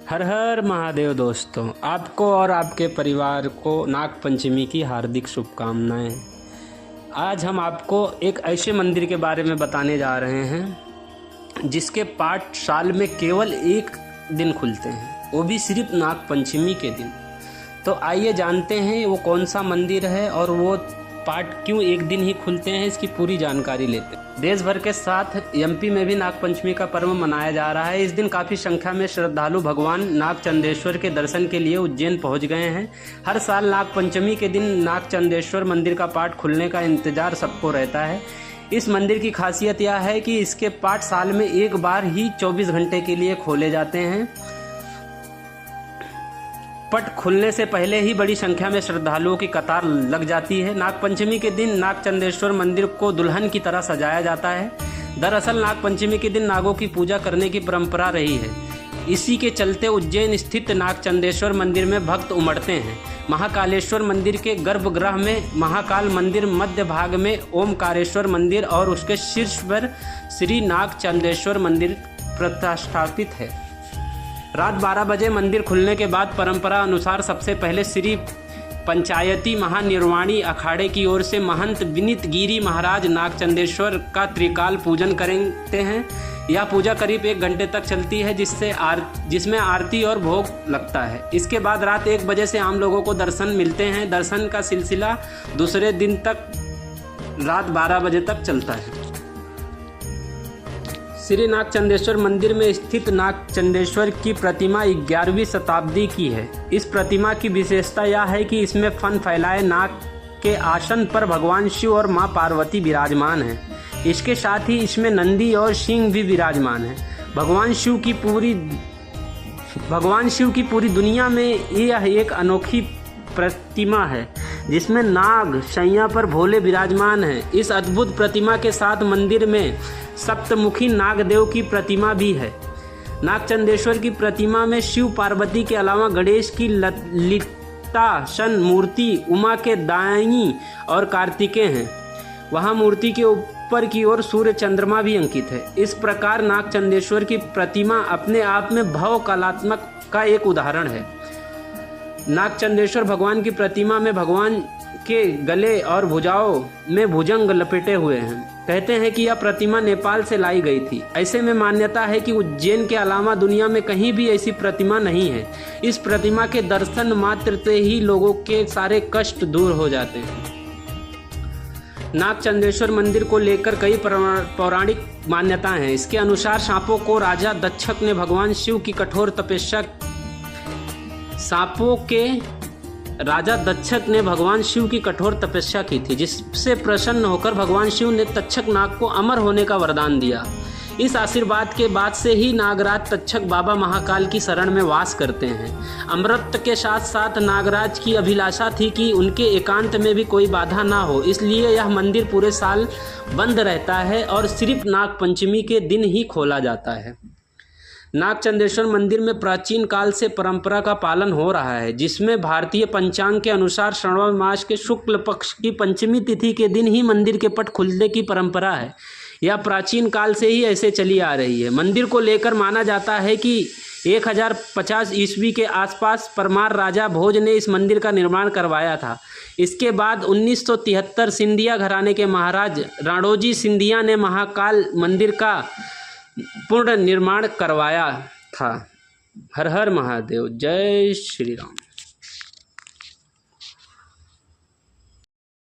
हर हर महादेव दोस्तों, आपको और आपके परिवार को नाग पंचमी की हार्दिक शुभकामनाएं। आज हम आपको एक ऐसे मंदिर के बारे में बताने जा रहे हैं जिसके पाट साल में केवल एक दिन खुलते हैं, वो भी सिर्फ नाग पंचमी के दिन। तो आइए जानते हैं वो कौन सा मंदिर है और वो पाट क्यों एक दिन ही खुलते हैं, इसकी पूरी जानकारी लेते हैं। देश भर के साथ एमपी में भी नाग पंचमी का पर्व मनाया जा रहा है। इस दिन काफ़ी संख्या में श्रद्धालु भगवान नागचंदेश्वर के दर्शन के लिए उज्जैन पहुंच गए हैं। हर साल नाग पंचमी के दिन नागचंदेश्वर मंदिर का पाट खुलने का इंतजार सबको रहता है। इस मंदिर की खासियत यह है कि इसके पाट साल में एक बार ही 24 घंटे के लिए खोले जाते हैं। पट खुलने से पहले ही बड़ी संख्या में श्रद्धालुओं की कतार लग जाती है। नागपंचमी के दिन नागचंदेश्वर मंदिर को दुल्हन की तरह सजाया जाता है। दरअसल नागपंचमी के दिन नागों की पूजा करने की परंपरा रही है। इसी के चलते उज्जैन स्थित नागचंदेश्वर मंदिर में भक्त उमड़ते हैं। महाकालेश्वर मंदिर के गर्भगृह में महाकाल मंदिर, मध्य भाग में ओमकारेश्वर मंदिर और उसके शीर्ष पर श्री नागचंदेश्वर मंदिर प्रतिष्ठापित है। रात 12 बजे मंदिर खुलने के बाद परंपरा अनुसार सबसे पहले श्री पंचायती महानिर्वाणी अखाड़े की ओर से महंत विनीत गिरी महाराज नागचंदेश्वर का त्रिकाल पूजन करते हैं। यह पूजा करीब 1 घंटे तक चलती है, जिसमें आरती और भोग लगता है। इसके बाद रात 1 बजे से आम लोगों को दर्शन मिलते हैं। दर्शन का सिलसिला दूसरे दिन तक रात 12 बजे तक चलता है। श्री नागचंदेश्वर मंदिर में स्थित नागचंदेश्वर की प्रतिमा 11वीं शताब्दी की है। इस प्रतिमा की विशेषता यह है कि इसमें फन फैलाए नाग के आसन पर भगवान शिव और मां पार्वती विराजमान हैं। इसके साथ ही इसमें नंदी और सिंह भी विराजमान हैं। भगवान शिव की पूरी दुनिया में यह एक अनोखी प्रतिमा है जिसमें नाग शैया पर भोले विराजमान हैं। इस अद्भुत प्रतिमा के साथ मंदिर में सप्तमुखी नागदेव की प्रतिमा भी है। नागचंदेश्वर की प्रतिमा में शिव पार्वती के अलावा गणेश की ललितासन मूर्ति, उमा के दाई और कार्तिकेय हैं। वहाँ मूर्ति के ऊपर की ओर सूर्य चंद्रमा भी अंकित है। इस प्रकार नागचंदेश्वर की प्रतिमा अपने आप में भव कलात्मक का एक उदाहरण है। नागचंदेश्वर भगवान की प्रतिमा में भगवान के गले और भुजाओं में भुजंग लपेटे हुए हैं। कहते हैं कि यह प्रतिमा नेपाल से लाई गई थी। ऐसे में मान्यता है कि उज्जैन के अलावा दुनिया में कहीं भी ऐसी प्रतिमा नहीं है। इस प्रतिमा के दर्शन मात्र से ही लोगों के सारे कष्ट दूर हो जाते हैं। नागचंदेश्वर मंदिर को लेकर कई पौराणिक मान्यताएं हैं। इसके अनुसार सांपों के राजा दक्षक ने भगवान शिव की कठोर तपस्या की थी, जिससे प्रसन्न होकर भगवान शिव ने तक्षक नाग को अमर होने का वरदान दिया। इस आशीर्वाद के बाद से ही नागराज तक्षक बाबा महाकाल की शरण में वास करते हैं। अमृत के साथ साथ नागराज की अभिलाषा थी कि उनके एकांत में भी कोई बाधा ना हो, इसलिए यह मंदिर पूरे साल बंद रहता है और सिर्फ नाग पंचमी के दिन ही खोला जाता है। नागचंदेश्वर मंदिर में प्राचीन काल से परंपरा का पालन हो रहा है, जिसमें भारतीय पंचांग के अनुसार श्रावण मास के शुक्ल पक्ष की पंचमी तिथि के दिन ही मंदिर के पट खुलने की परंपरा है। यह प्राचीन काल से ही ऐसे चली आ रही है। मंदिर को लेकर माना जाता है कि 1050 ईस्वी के आसपास परमार राजा भोज ने इस मंदिर का निर्माण करवाया था। इसके बाद 1973 सिंधिया घराने के महाराज राणोजी सिंधिया ने महाकाल मंदिर का पूर्ण निर्माण करवाया था। हर हर महादेव, जय श्री राम।